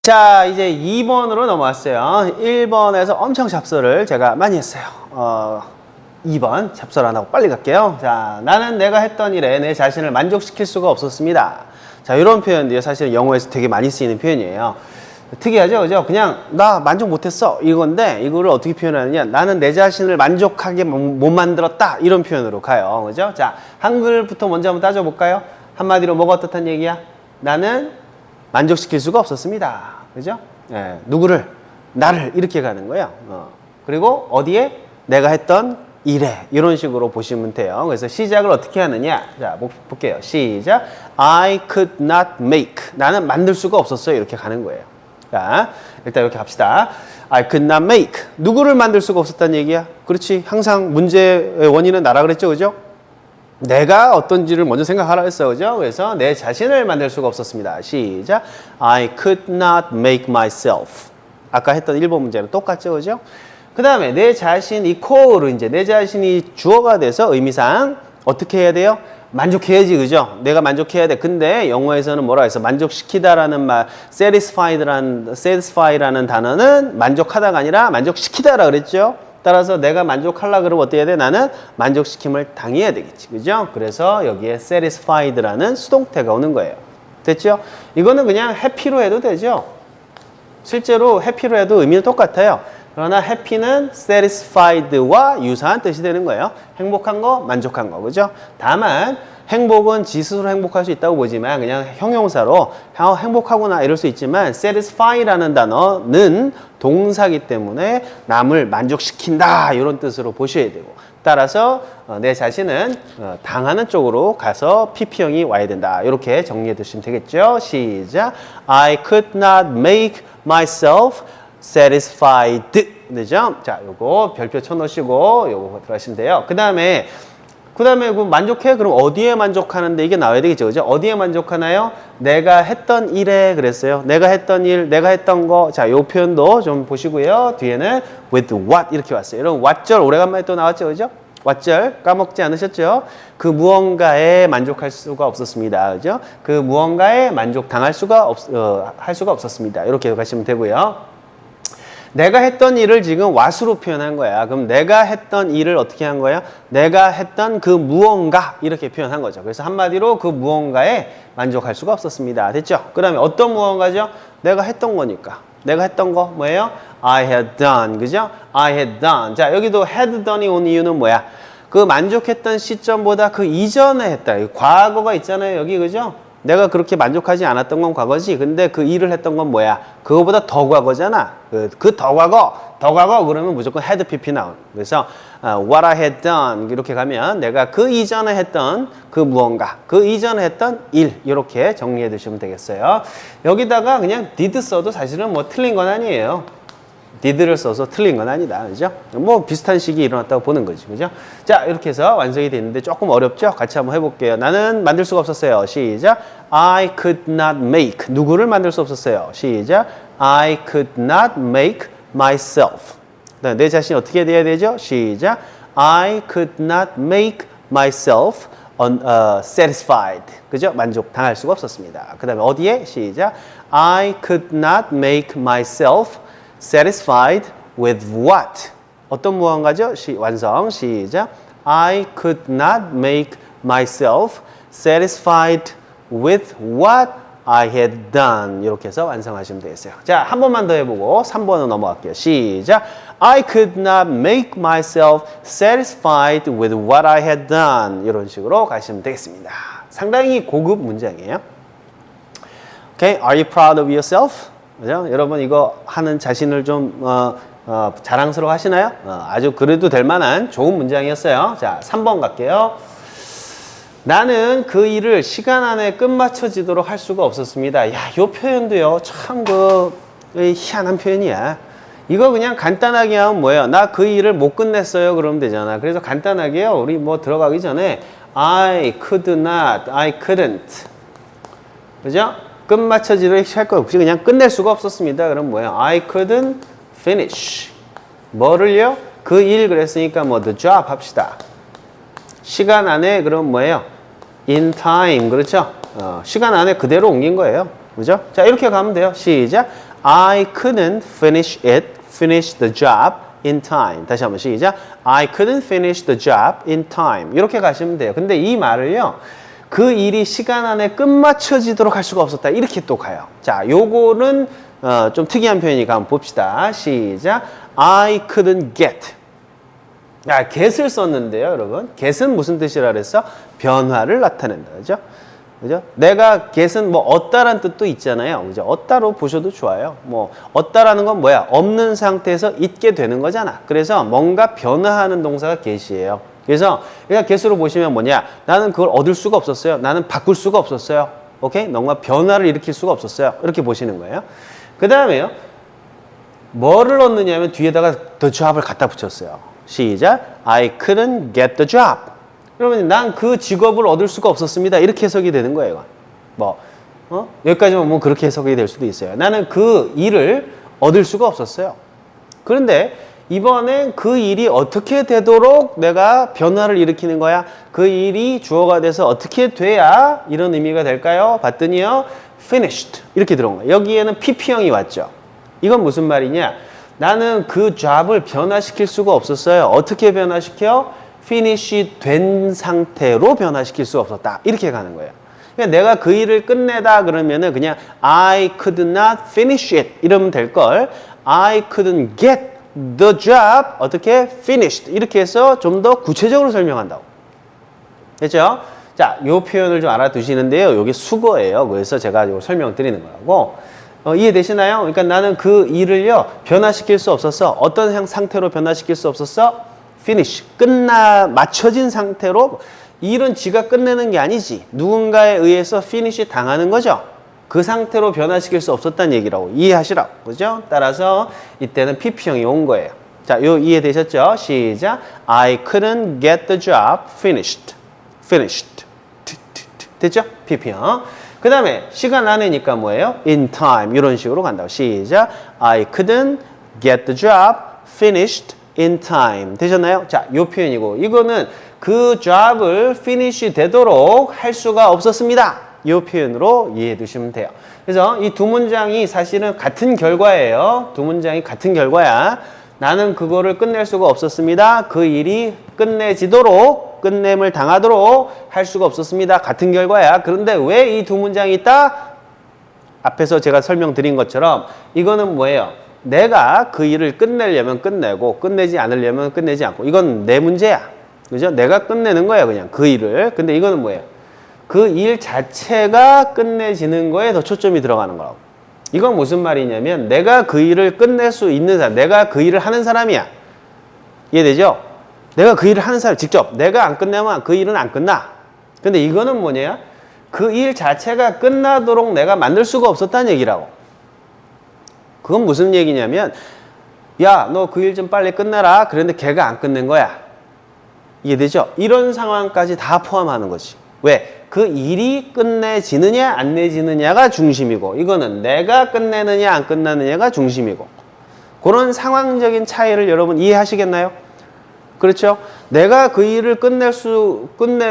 자, 이제 2번으로 넘어왔어요. 1번에서 엄청 잡설을 제가 많이 했어요. 2번 잡설 안 하고 빨리 갈게요. 자, 나는 내가 했던 일에 내 자신을 만족시킬 수가 없었습니다. 자, 이런 표현들이 사실 영어에서 되게 많이 쓰이는 표현이에요. 특이하죠, 그죠? 그냥 나 만족 못했어 이건데 이거를 어떻게 표현하느냐? 나는 내 자신을 만족하게 못 만들었다 이런 표현으로 가요, 그죠? 자, 한글부터 먼저 한번 따져볼까요? 한마디로 뭐가 어떻단 얘기야? 나는 만족시킬 수가 없었습니다. 그죠? 예, 누구를? 나를 이렇게 가는 거예요. 그리고 어디에? 내가 했던 일에 이런 식으로 보시면 돼요. 그래서 시작을 어떻게 하느냐? 자, 볼게요. 시작. I could not make. 나는 만들 수가 없었어요. 이렇게 가는 거예요. 자, 일단 이렇게 합시다. I could not make. 누구를 만들 수가 없었다는 얘기야? 그렇지. 항상 문제의 원인은 나라 그랬죠. 그죠? 내가 어떤지를 먼저 생각하라 했어. 그죠? 그래서 내 자신을 만들 수가 없었습니다. 시작. I could not make myself. 아까 했던 1번 문제는 똑같죠. 그죠? 그 다음에 내 자신 이코어로 이제 내 자신이 주어가 돼서 의미상 어떻게 해야 돼요? 만족해야지. 그죠? 내가 만족해야 돼. 근데 영어에서는 뭐라 해서 만족시키다라는 말, satisfy라는 단어는 만족하다가 아니라 만족시키다라 그랬죠? 따라서 내가 만족하려고 그러면 어떻게 해야 돼? 나는 만족시킴을 당해야 되겠지. 그죠? 그래서 여기에 satisfied라는 수동태가 오는 거예요. 됐죠? 이거는 그냥 happy로 해도 되죠? 실제로 happy로 해도 의미는 똑같아요. 그러나 happy는 satisfied와 유사한 뜻이 되는 거예요. 행복한 거, 만족한 거. 그죠? 다만 행복은 지 스스로 행복할 수 있다고 보지만 그냥 형용사로 행복하구나 이럴 수 있지만 satisfy라는 단어는 동사기 때문에 남을 만족시킨다 이런 뜻으로 보셔야 되고 따라서 내 자신은 당하는 쪽으로 가서 PP형이 와야 된다 이렇게 정리해 두시면 되겠죠. 시작. I could not make myself satisfied. 되죠? 자, 요거 별표 쳐놓으시고 요거 들어가시면 돼요. 그 다음에 그 만족해? 그럼 어디에 만족하는데 이게 나와야 되겠죠. 그죠? 어디에 만족하나요? 내가 했던 일에 그랬어요. 내가 했던 일, 내가 했던 거. 자, 요 표현도 좀 보시고요. 뒤에는 with what 이렇게 왔어요. 이런 what절 오래간만에 또 나왔죠. 그죠? what절 까먹지 않으셨죠? 그 무언가에 만족할 수가 없었습니다. 그죠? 그 무언가에 만족당할 수가 할 수가 없었습니다. 이렇게 가시면 되고요. 내가 했던 일을 지금 what으로 표현한 거야. 그럼 내가 했던 일을 어떻게 한 거야? 내가 했던 그 무언가 이렇게 표현한 거죠. 그래서 한마디로 그 무언가에 만족할 수가 없었습니다. 됐죠? 그 다음에 어떤 무언가죠? 내가 했던 거니까. 내가 했던 거 뭐예요? I had done. 그죠? I had done. 자, 여기도 had done이 온 이유는 뭐야? 그 만족했던 시점보다 그 이전에 했다. 과거가 있잖아요. 여기 그죠? 내가 그렇게 만족하지 않았던 건 과거지. 근데 그 일을 했던 건 뭐야? 그거보다 더 과거잖아. 그 더 과거 그러면 무조건 had pp 나온. 그래서 what I had done 이렇게 가면 내가 그 이전에 했던 그 무언가, 그 이전에 했던 일 이렇게 정리해 두시면 되겠어요. 여기다가 그냥 did 써도 사실은 뭐 틀린 건 아니에요. did를 써서 틀린 건 아니다. 그죠? 뭐 비슷한 식이 일어났다고 보는 거지. 그죠? 자, 이렇게 해서 완성이 됐는데 조금 어렵죠? 같이 한번 해볼게요. 나는 만들 수가 없었어요. 시작. I could not make. 누구를 만들 수 없었어요. 시작. I could not make myself. 내 자신이 어떻게 돼야 되죠? 시작. I could not make myself satisfied. 그죠? 만족당할 수가 없었습니다. 그 다음에 어디에? 시작. I could not make myself satisfied with what? 어떤 무언가죠? 완성. 시작. I could not make myself satisfied with what I had done. 이렇게 해서 완성하시면 되겠어요. 자, 한 번만 더 해보고 3번으로 넘어갈게요. 시작. I could not make myself satisfied with what I had done. 이런 식으로 가시면 되겠습니다. 상당히 고급 문장이에요. Okay, are you proud of yourself? 그죠? 여러분 이거 하는 자신을 좀 자랑스러워 하시나요? 아주 그래도 될 만한 좋은 문장이었어요. 자, 3번 갈게요. 나는 그 일을 시간 안에 끝마쳐지도록 할 수가 없었습니다. 야, 이 표현도요. 참 희한한 표현이야. 이거 그냥 간단하게 하면 뭐예요? 나 그 일을 못 끝냈어요. 그러면 되잖아. 그래서 간단하게요. 우리 뭐 들어가기 전에 I could not, I couldn't. 그죠? 끝마쳐지도록 할 거 없이 그냥 끝낼 수가 없었습니다. 그럼 뭐예요? I couldn't finish. 뭐를요? 그 일 그랬으니까 뭐 the job 합시다. 시간 안에 그럼 뭐예요? in time. 그렇죠? 시간 안에 그대로 옮긴 거예요. 그죠? 자, 이렇게 가면 돼요. 시작. I couldn't finish the job in time. 다시 한번 시작. I couldn't finish the job in time. 이렇게 가시면 돼요. 근데 이 말을요. 그 일이 시간 안에 끝마쳐지도록 할 수가 없었다. 이렇게 또 가요. 자, 요거는 좀 특이한 표현이니까 한번 봅시다. 시작. I couldn't get. 야, get을 썼는데요, 여러분. get은 무슨 뜻이라 그랬어? 변화를 나타낸다. 그죠? 그죠? 내가 get은 뭐 얻다라는 뜻도 있잖아요. 그죠? 얻다로 보셔도 좋아요. 뭐 얻다라는 건 뭐야? 없는 상태에서 있게 되는 거잖아. 그래서 뭔가 변화하는 동사가 get이에요. 그래서 get으로 보시면 뭐냐? 나는 그걸 얻을 수가 없었어요. 나는 바꿀 수가 없었어요. 오케이? 뭔가 변화를 일으킬 수가 없었어요. 이렇게 보시는 거예요. 그 다음에요. 뭐를 얻느냐면 뒤에다가 the job을 갖다 붙였어요. 시작. I couldn't get the job. 그러면 난 그 직업을 얻을 수가 없었습니다. 이렇게 해석이 되는 거예요. 뭐 여기까지만 뭐 그렇게 해석이 될 수도 있어요. 나는 그 일을 얻을 수가 없었어요. 그런데 이번엔 그 일이 어떻게 되도록 내가 변화를 일으키는 거야? 그 일이 주어가 돼서 어떻게 돼야 이런 의미가 될까요? 봤더니요. finished 이렇게 들어온 거예요. 여기에는 PP형이 왔죠. 이건 무슨 말이냐? 나는 그 잡을 변화시킬 수가 없었어요. 어떻게 변화시켜? finish 된 상태로 변화시킬 수가 없었다. 이렇게 가는 거예요. 그러니까 내가 그 일을 끝내다 그러면은 그냥 I could not finish it 이러면 될 걸. I couldn't get the job 어떻게 finished 이렇게 해서 좀 더 구체적으로 설명한다고. 됐죠? 자, 요 표현을 좀 알아두시는데요. 요게 수거예요. 그래서 제가 요 설명드리는 거라고. 이해되시나요? 그러니까 나는 그 일을요 변화시킬 수 없었어. 어떤 상태로 변화시킬 수 없었어? finish 맞춰진 상태로. 일은 지가 끝내는 게 아니지. 누군가에 의해서 finish 당하는 거죠. 그 상태로 변화시킬 수 없었다는 얘기라고 이해하시라고. 그죠? 따라서 이때는 PP형이 온 거예요. 자, 요 이해되셨죠? 시작. I couldn't get the job finished. 됐죠? PP형. 그 다음에 시간 안에니까 뭐예요? in time 이런 식으로 간다고. 시작. I couldn't get the job finished in time. 되셨나요? 자, 요 표현이고 이거는 그 job을 finish 되도록 할 수가 없었습니다. 이 표현으로 이해해 두시면 돼요. 그래서 이 두 문장이 사실은 같은 결과예요. 두 문장이 같은 결과야. 나는 그거를 끝낼 수가 없었습니다. 그 일이 끝냄을 당하도록 할 수가 없었습니다. 같은 결과야. 그런데 왜 이 두 문장이 있다? 앞에서 제가 설명드린 것처럼 이거는 뭐예요? 내가 그 일을 끝내려면 끝내고 끝내지 않으려면 끝내지 않고 이건 내 문제야. 그죠? 내가 끝내는 거야 그냥 그 일을. 근데 이거는 뭐예요? 그 일 자체가 끝내지는 거에 더 초점이 들어가는 거라고. 이건 무슨 말이냐면 내가 그 일을 끝낼 수 있는 사람, 내가 그 일을 하는 사람이야. 이해되죠? 내가 그 일을 하는 사람, 직접 내가 안 끝내면 그 일은 안 끝나. 근데 이거는 뭐냐? 그 일 자체가 끝나도록 내가 만들 수가 없었다는 얘기라고. 그건 무슨 얘기냐면 야, 너 그 일 좀 빨리 끝내라. 그런데 걔가 안 끝낸 거야. 이해되죠? 이런 상황까지 다 포함하는 거지. 왜? 그 일이 끝내지느냐 안 내지느냐가 중심이고 이거는 내가 끝내느냐 안 끝내느냐가 중심이고 그런 상황적인 차이를 여러분 이해하시겠나요? 그렇죠? 내가 그 일을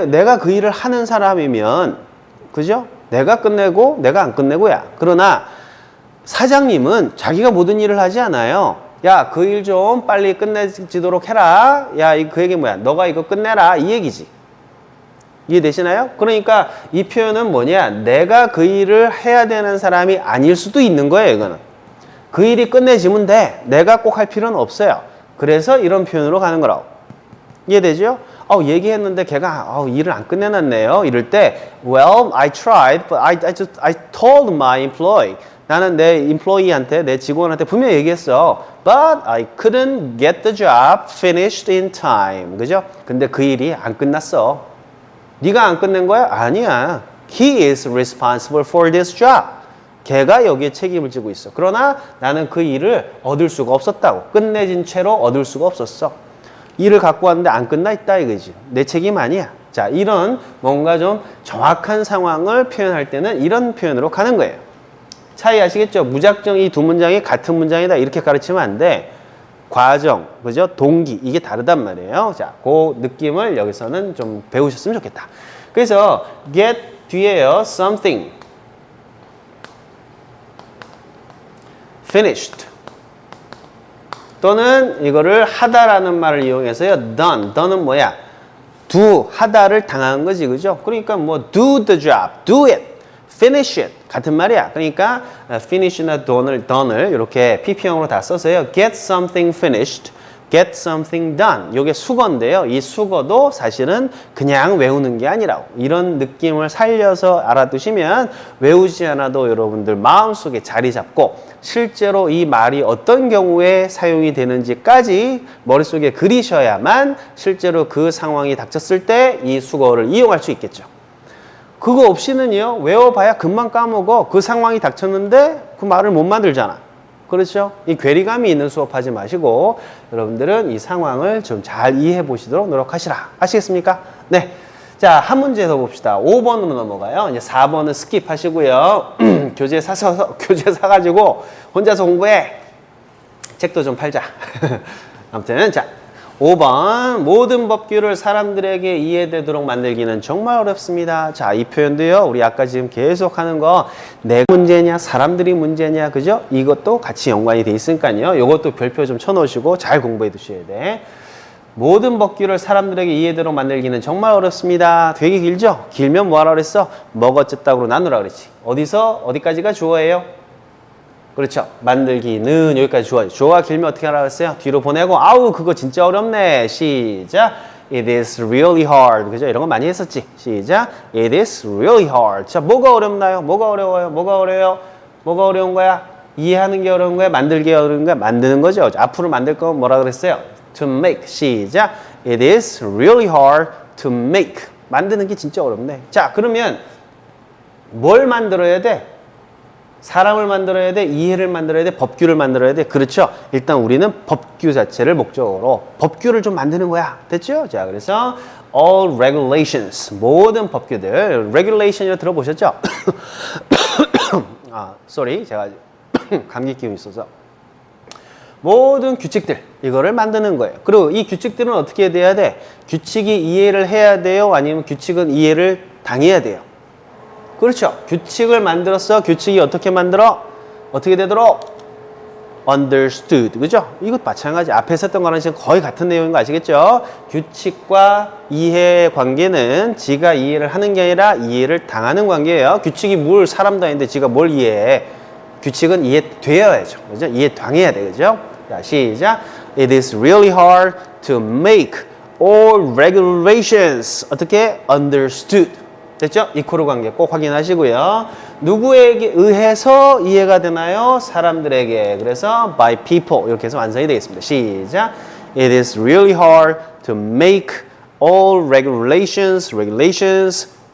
내가 그 일을 하는 사람이면 그죠? 내가 끝내고 내가 안 끝내고야. 그러나 사장님은 자기가 모든 일을 하지 않아요. 야, 그 일 좀 빨리 끝내지도록 해라. 야, 그 얘기 뭐야? 너가 이거 끝내라. 이 얘기지. 이해되시나요? 그러니까 이 표현은 뭐냐? 내가 그 일을 해야 되는 사람이 아닐 수도 있는 거예요, 이거는. 그 일이 끝내지면 돼. 내가 꼭 할 필요는 없어요. 그래서 이런 표현으로 가는 거라고. 이해되죠? 얘기했는데 걔가 일을 안 끝내놨네요. 이럴 때 well, I tried, but I told my employee. 나는 내 employee한테, 내 직원한테 분명히 얘기했어. But I couldn't get the job finished in time. 그죠? 근데 그 일이 안 끝났어. 네가 안 끝낸 거야? 아니야. He is responsible for this job. 걔가 여기에 책임을 지고 있어. 그러나 나는 그 일을 얻을 수가 없었다고. 끝내진 채로 얻을 수가 없었어. 일을 갖고 왔는데 안 끝나 있다 이거지. 내 책임 아니야. 자, 이런 뭔가 좀 정확한 상황을 표현할 때는 이런 표현으로 가는 거예요. 차이 아시겠죠? 무작정 이 두 문장이 같은 문장이다 이렇게 가르치면 안 돼. 과정, 그죠? 동기, 이게 다르단 말이에요. 자, 그 느낌을 여기서는 좀 배우셨으면 좋겠다. 그래서 get 뒤에요, something. finished. 또는 이거를 하다라는 말을 이용해서요. done은 뭐야? do, 하다를 당한 거지, 그죠? 그러니까 뭐 do the job, do it, finish it 같은 말이야. 그러니까 finish나 done을 이렇게 PP형으로 다 써서요. get something finished, get something done. 이게 수거인데요. 이 수거도 사실은 그냥 외우는 게 아니라고. 이런 느낌을 살려서 알아두시면 외우지 않아도 여러분들 마음속에 자리 잡고 실제로 이 말이 어떤 경우에 사용이 되는지까지 머릿속에 그리셔야만 실제로 그 상황이 닥쳤을 때 이 수거를 이용할 수 있겠죠. 그거 없이는요, 외워봐야 금방 까먹어. 그 상황이 닥쳤는데 그 말을 못 만들잖아. 그렇죠? 이 괴리감이 있는 수업하지 마시고 여러분들은 이 상황을 좀 잘 이해해 보시도록 노력하시라. 아시겠습니까? 네. 자, 한 문제 더 봅시다. 5번으로 넘어가요. 이제 4번은 스킵하시고요. 교재 사가지고 혼자서 공부해. 책도 좀 팔자. 아무튼, 자, 5번. 모든 법규를 사람들에게 이해되도록 만들기는 정말 어렵습니다. 자, 이 표현도요. 우리 아까 지금 계속 하는 거 내가 문제냐, 사람들이 문제냐, 그죠? 이것도 같이 연관이 돼 있으니까요. 이것도 별표 좀 쳐놓으시고 잘 공부해 두셔야 돼. 모든 법규를 사람들에게 이해되도록 만들기는 정말 어렵습니다. 되게 길죠? 길면 뭐하라 그랬어? 먹어쨌다고 나누라 그랬지. 어디서 어디까지가 주어예요? 그렇죠. 만들기는 여기까지 주어죠. 주어가 길면 어떻게 하라 그랬어요? 뒤로 보내고 아우 그거 진짜 어렵네. 시작. It is really hard. 그죠? 이런 거 많이 했었지. 시작. It is really hard. 자, 뭐가 어렵나요? 뭐가 어려워요? 뭐가 어려워요? 뭐가 어려운 거야? 이해하는 게 어려운 거야? 만들기 어려운 거야? 만드는 거죠. 앞으로 만들 건 뭐라 그랬어요? To make. 시작. It is really hard to make. 만드는 게 진짜 어렵네. 자, 그러면 뭘 만들어야 돼? 사람을 만들어야 돼? 이해를 만들어야 돼? 법규를 만들어야 돼? 그렇죠? 일단 우리는 법규 자체를 목적으로 법규를 좀 만드는 거야. 됐죠? 자, 그래서 all regulations. 모든 법규들. regulation이라고 들어보셨죠? sorry. 제가 감기 기운이 있어서. 모든 규칙들 이거를 만드는 거예요. 그리고 이 규칙들은 어떻게 돼야 돼? 규칙이 이해를 해야 돼요? 아니면 규칙은 이해를 당해야 돼요? 그렇죠. 규칙을 만들었어. 규칙이 어떻게 만들어? 어떻게 되도록? understood. 그죠? 이것 마찬가지. 앞에 썼던 거랑 지금 거의 같은 내용인 거 아시겠죠? 규칙과 이해의 관계는 지가 이해를 하는 게 아니라 이해를 당하는 관계예요. 규칙이 뭘 사람도 아닌데 지가 뭘 이해해? 규칙은 이해되어야죠. 그죠? 이해당해야 돼. 그죠? 자, 시작. It is really hard to make all regulations. 어떻게? understood. 됐죠? 이코르 관계 꼭 확인하시고요. 누구에게 의해서 이해가 되나요? 사람들에게. 그래서 by people 이렇게 해서 완성이 되겠습니다. 시작. It is really hard to make all regulations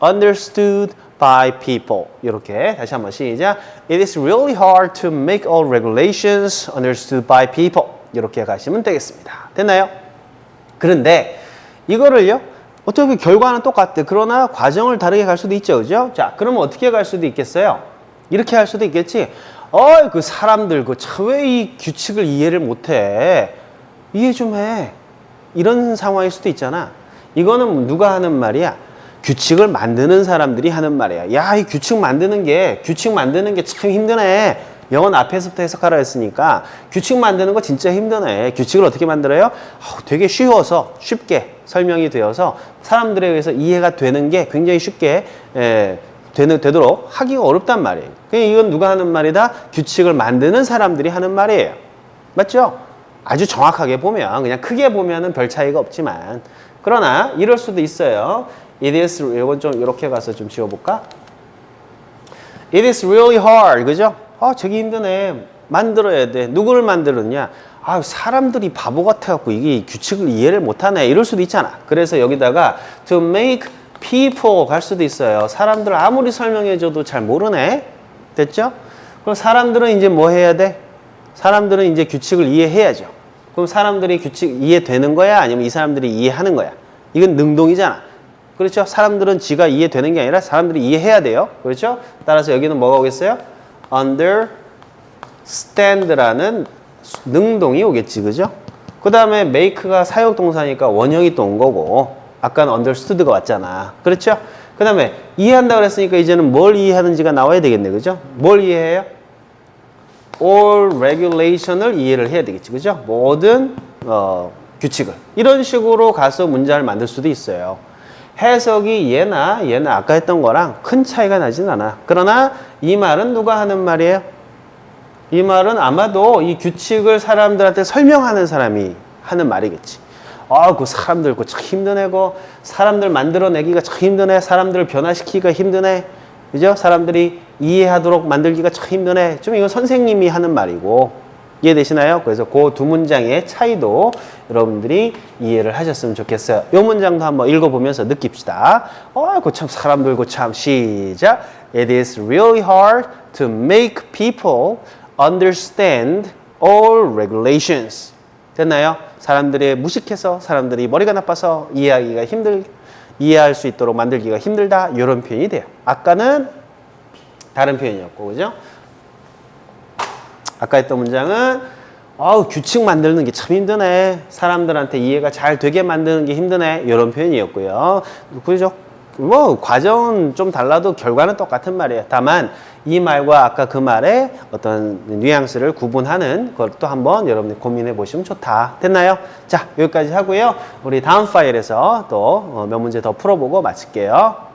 understood by people. 이렇게 다시 한번 시작. It is really hard to make all regulations understood by people. 이렇게 가시면 되겠습니다. 됐나요? 그런데 이거를요. 어떻게 보면 결과는 똑같대. 그러나 과정을 다르게 갈 수도 있죠. 그죠? 자, 그러면 어떻게 갈 수도 있겠어요? 이렇게 할 수도 있겠지. 그 사람들 왜 이 규칙을 이해를 못해? 이해 좀 해. 이런 상황일 수도 있잖아. 이거는 누가 하는 말이야? 규칙을 만드는 사람들이 하는 말이야. 야, 이 규칙 만드는 게 참 힘드네. 영어는 앞에서부터 해석하라 했으니까 규칙 만드는 거 진짜 힘드네. 규칙을 어떻게 만들어요? 되게 쉬워서 쉽게 설명이 되어서 사람들에 의해서 이해가 되는 게 굉장히 쉽게 되도록 하기가 어렵단 말이에요. 이건 누가 하는 말이다? 규칙을 만드는 사람들이 하는 말이에요. 맞죠? 아주 정확하게 보면 그냥 크게 보면은 별 차이가 없지만 그러나 이럴 수도 있어요. It is, 이건 좀 이렇게 가서 좀 지워볼까? It is really hard. 그죠? 저기 힘드네. 만들어야 돼. 누구를 만들었냐? 사람들이 바보 같아갖고 이게 규칙을 이해를 못하네. 이럴 수도 있잖아. 그래서 여기다가 to make people 갈 수도 있어요. 사람들 아무리 설명해줘도 잘 모르네. 됐죠? 그럼 사람들은 이제 뭐 해야 돼? 사람들은 이제 규칙을 이해해야죠. 그럼 사람들이 규칙 이해되는 거야? 아니면 이 사람들이 이해하는 거야? 이건 능동이잖아. 그렇죠? 사람들은 지가 이해되는 게 아니라 사람들이 이해해야 돼요. 그렇죠? 따라서 여기는 뭐가 오겠어요? understand라는 능동이 오겠지. 그죠? 그 다음에 make가 사역동사니까 원형이 또 온 거고 아까는 understood가 왔잖아. 그렇죠? 그 다음에 이해한다 그랬으니까 이제는 뭘 이해하는지가 나와야 되겠네. 그죠? 뭘 이해해요? all regulation을 이해를 해야 되겠지. 그죠? 모든 규칙을. 이런 식으로 가서 문장을 만들 수도 있어요. 해석이 얘나 아까 했던 거랑 큰 차이가 나진 않아. 그러나 이 말은 누가 하는 말이에요? 이 말은 아마도 이 규칙을 사람들한테 설명하는 사람이 하는 말이겠지. 그 사람들 참 힘드네. 사람들 만들어내기가 참 힘드네. 사람들을 변화시키기가 힘드네. 그죠? 사람들이 이해하도록 만들기가 참 힘드네. 좀 이건 선생님이 하는 말이고. 이해되시나요? 그래서 그 두 문장의 차이도 여러분들이 이해를 하셨으면 좋겠어요. 이 문장도 한번 읽어보면서 느낍시다. 참 사람들 참 시작. It is really hard to make people understand all regulations. 됐나요? 사람들이 무식해서 사람들이 머리가 나빠서 이해할 수 있도록 만들기가 힘들다. 이런 표현이 돼요. 아까는 다른 표현이었고, 그죠? 아까 했던 문장은 규칙 만드는 게 참 힘드네. 사람들한테 이해가 잘 되게 만드는 게 힘드네. 이런 표현이었고요. 그죠? 과정은 좀 달라도 결과는 똑같은 말이에요. 다만 이 말과 아까 그 말의 어떤 뉘앙스를 구분하는 것도 한번 여러분들 고민해 보시면 좋다. 됐나요? 자, 여기까지 하고요. 우리 다음 파일에서 또 몇 문제 더 풀어보고 마칠게요.